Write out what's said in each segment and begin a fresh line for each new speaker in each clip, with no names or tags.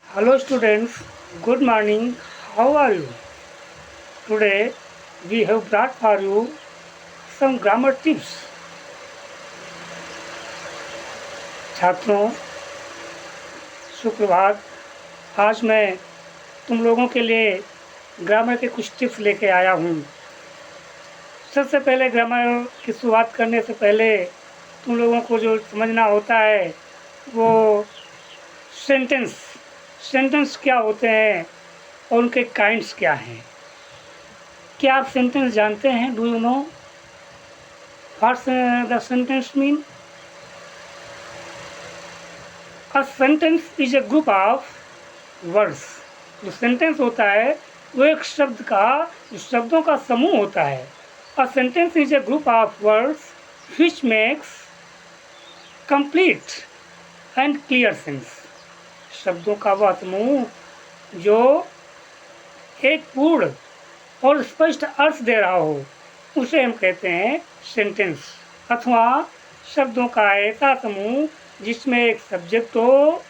Hello students, good morning. How are you? Today we have brought for you some grammar tips. छात्रों, सुप्रभात। आज मैं तुम लोगों के लिए ग्रामर के कुछ टिप्स लेके आया हूँ। सबसे पहले ग्रामर की शुरुआत करने से पहले तुम लोगों को जो समझना होता है वो सेंटेंस क्या होते हैं और उनके काइंड्स क्या हैं। क्या आप सेंटेंस जानते हैं? Do you know what's the sentence mean? A sentence is a group of words. जो सेंटेंस होता है वो एक शब्दों का समूह होता है। A sentence is a group of words which makes complete and clear sense. शब्दों का वह समूह जो एक पूर्ण और स्पष्ट अर्थ दे रहा हो उसे हम कहते हैं सेंटेंस, अथवा शब्दों का ऐसा समूह जिसमें एक सब्जेक्ट हो,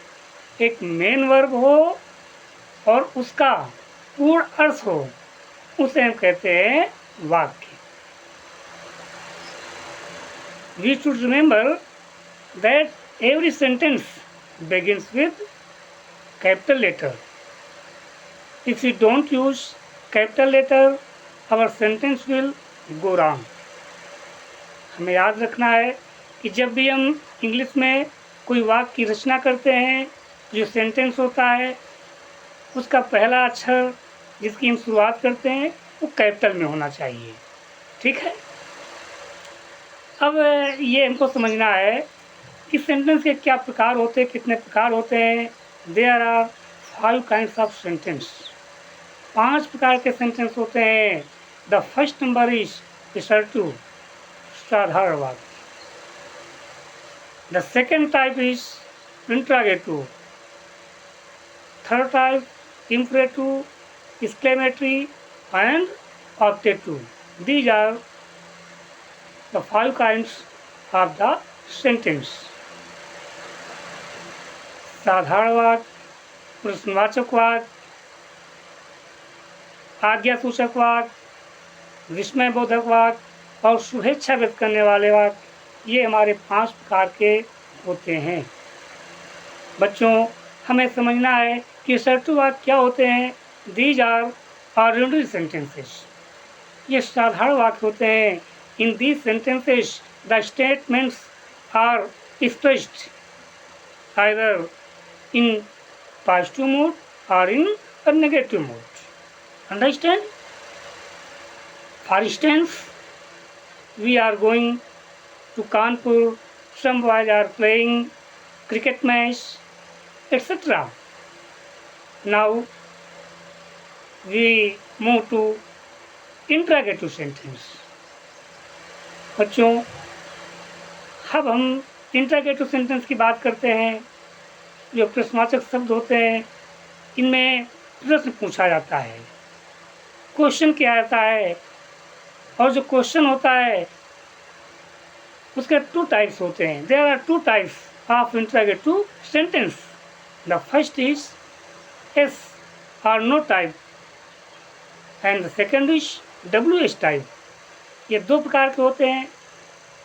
एक मेन वर्ब हो और उसका पूर्ण अर्थ हो, उसे हम कहते हैं वाक्य। We should remember that every sentence begins with capital letter. If we don't use capital letter, our sentence will go wrong. हमें याद रखना है कि जब भी हम इंग्लिश में कोई वाक्य की रचना करते हैं, जो सेंटेंस होता है उसका पहला अक्षर जिसकी हम शुरुआत करते हैं वो कैपिटल में होना चाहिए। ठीक है। अब ये हमको समझना है कि सेंटेंस के क्या प्रकार होते हैं, कितने प्रकार होते हैं। There are 5 kinds of sentence. 5 प्रकार के सेंटेंस होते हैं। The first number is assertive, साधारण वाक्य। The second type is interrogative. Third type imperative, exclamatory and objective. These are the 5 kinds of the sentence. साधारण वाक्य, प्रश्नवाचक वाक्य, आज्ञासूचक वाक्य, विस्मयबोधक वाक्य और शुभेच्छा व्यक्त करने वाले वाक्य, ये हमारे 5 प्रकार के होते हैं। बच्चों, हमें समझना है कि assertive वाक्य क्या होते हैं। These are ordinary sentences. ये साधारण वाक्य होते हैं। In these sentences, the statements are expressed either in positive mood or in a negative mood. Understand? For instance, we are going to Kanpur, some boys are playing cricket match, etc. Now we move to interrogative sentence. बच्चों, अब हम interrogative sentence की बात करते हैं। जो प्रश्नवाचक शब्द होते हैं इनमें प्रश्न पूछा जाता है, क्वेश्चन किया जाता है। और जो क्वेश्चन होता है उसके 2 टाइप्स होते हैं। There are 2 types of interrogative sentence. The first is yes or no type and the second is WH type. ये 2 प्रकार के होते हैं,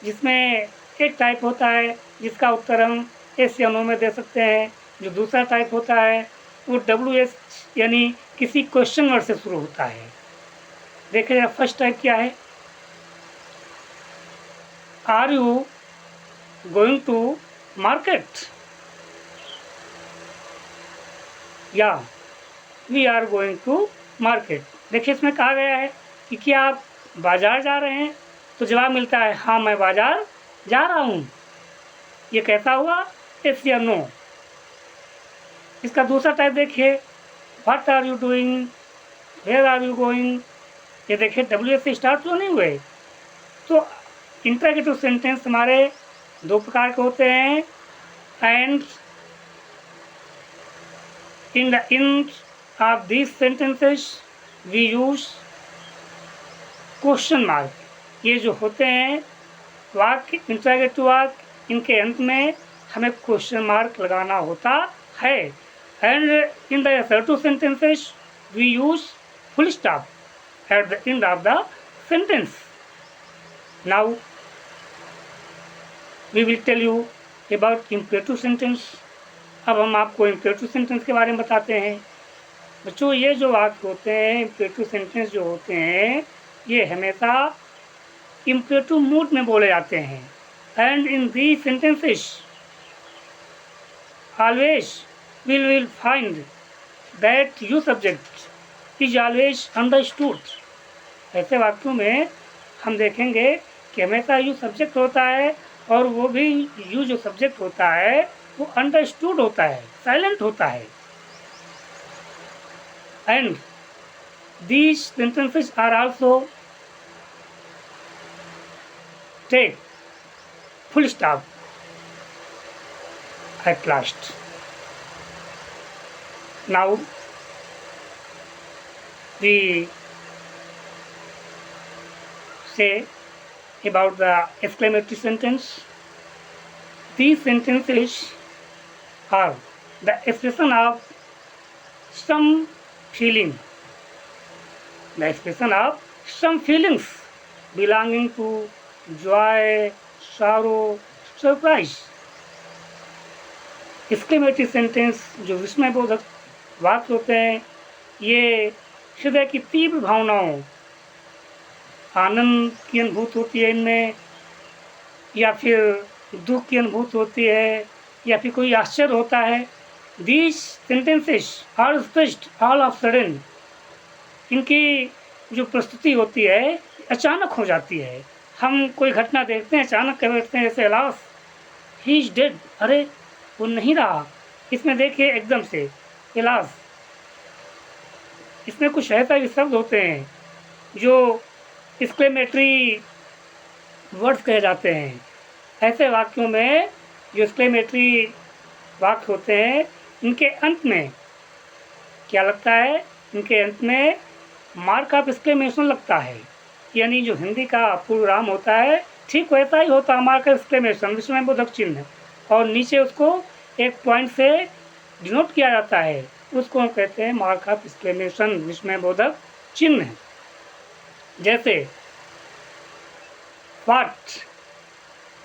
जिसमें एक टाइप होता है जिसका उत्तर हम yes या no में दे सकते हैं। जो दूसरा टाइप होता है वो WH यानी किसी क्वेश्चन वर्ड से शुरू होता है। देखिए जरा फर्स्ट टाइप क्या है। Are you going to market? या we are going to market. देखिए इसमें कहा गया है कि क्या आप बाजार जा रहे हैं? तो जवाब मिलता है हाँ, मैं बाजार जा रहा हूँ। ये कैसा हुआ? यस या नो। इसका दूसरा टाइप देखिए, what are you doing, where are you going. ये देखिए WH से स्टार्ट तो नहीं हुए। तो इंटरगेटिव सेंटेंस हमारे 2 प्रकार के होते हैं। And in the end of these sentences we use question mark. ये जो होते हैं वाक्य, इंटरगेटिव वाक्य, इनके अंत में हमें क्वेश्चन मार्क लगाना होता है। And in the assertive sentences, we use full stop at the end of the sentence. Now, we will tell you about imperative sentence. अब हम आपको imperative sentence के बारे में बताते हैं। बच्चों, ये जो वाक्य होते हैं, imperative sentence जो होते हैं, ये हमेशा imperative mood में बोले जाते हैं। And in these sentences, always we will find that you subject is always understood. ऐसे वाक्यों में हम देखेंगे कि हमेशा यू सब्जेक्ट होता है और वो भी यू जो सब्जेक्ट होता है वो अंडरस्टूड होता है, साइलेंट होता है। And these sentences are also take full stop at last. Now we say about the exclamatory sentence. These sentences are the expression of some feeling, the expression of some feelings belonging to joy, sorrow, surprise. exclamatory sentence जो विस्मयबोधक वाक्य होते हैं, ये हृदय की तीव्र भावनाओं, आनंद की अनुभूति होती है इनमें, या फिर दुख की अनुभूति होती है, या फिर कोई आश्चर्य होता है। These sentences are expressed all of sudden. इनकी जो प्रस्तुति होती है अचानक हो जाती है। हम कोई घटना देखते हैं, अचानक कह बैठते हैं जैसे अलास ही इज डेड, अरे वो नहीं रहा। इसमें देखिए एकदम से अलास, इसमें कुछ ऐसा भी शब्द होते हैं जो एक्सक्लेमेटरी वर्ड्स कहे जाते हैं। ऐसे वाक्यों में जो एक्सक्लेमेटरी वाक्य होते हैं, इनके अंत में क्या लगता है? इनके अंत में मार्क ऑफ एक्सक्लेमेशन लगता है। यानी जो हिंदी का पूर्वराम होता है ठीक वैसा ही होता है, मार्क ऑफ एक्सक्लेमेशन, विस्मयबोधक चिन्ह, और नीचे उसको एक पॉइंट से डिनोट किया जाता है, उसको हम कहते हैं मार्क ऑफ एक्सक्लेमेशन, विस्मयबोधक चिन्ह। जैसे what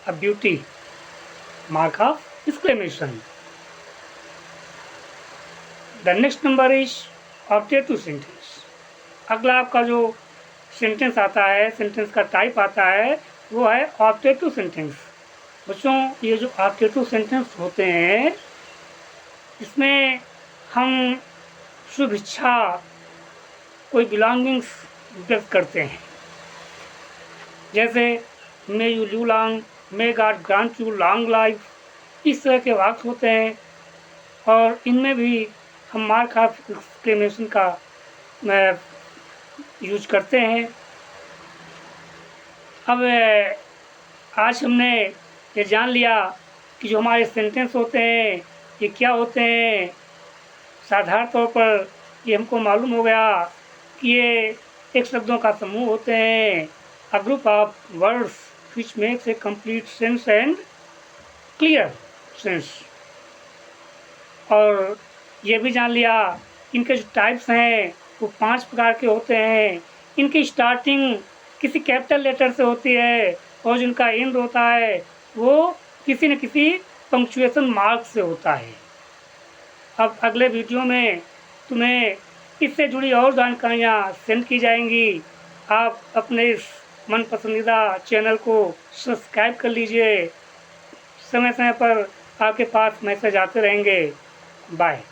a beauty, mark of exclamation. The next number is objective sentence. अगला आपका जो सेंटेंस आता है, सेंटेंस का टाइप आता है, वो है ऑब्जेक्टिव सेंटेंस। बच्चों, ये जो ऑब्जेक्टिव सेंटेंस होते हैं, इसमें हम शुभ इच्छा, कोई बिलोंगिंग्स व्यक्त करते हैं। जैसे may you live long, may God grant you long life, इस तरह के वाक्य होते हैं, और इनमें भी हम मार्क ऑफ एक्सक्लेमेशन का यूज करते हैं। अब आज हमने ये जान लिया कि जो हमारे सेंटेंस होते हैं ये क्या होते हैं। साधारण तौर पर ये हमको मालूम हो गया कि ये एक शब्दों का समूह होते हैं, a group of words which makes a complete sense and clear sense. और ये भी जान लिया इनके जो टाइप्स हैं वो 5 प्रकार के होते हैं। इनकी स्टार्टिंग किसी कैपिटल लेटर से होती है और जिनका एंड होता है वो किसी न किसी पंक्चुएशन मार्क से होता है। अब अगले वीडियो में तुम्हें इससे जुड़ी और जानकारियाँ सेंड की जाएंगी। आप अपने इस मन पसंदीदा चैनल को सब्सक्राइब कर लीजिए। समय समय पर आपके पास मैसेज आते रहेंगे। बाय।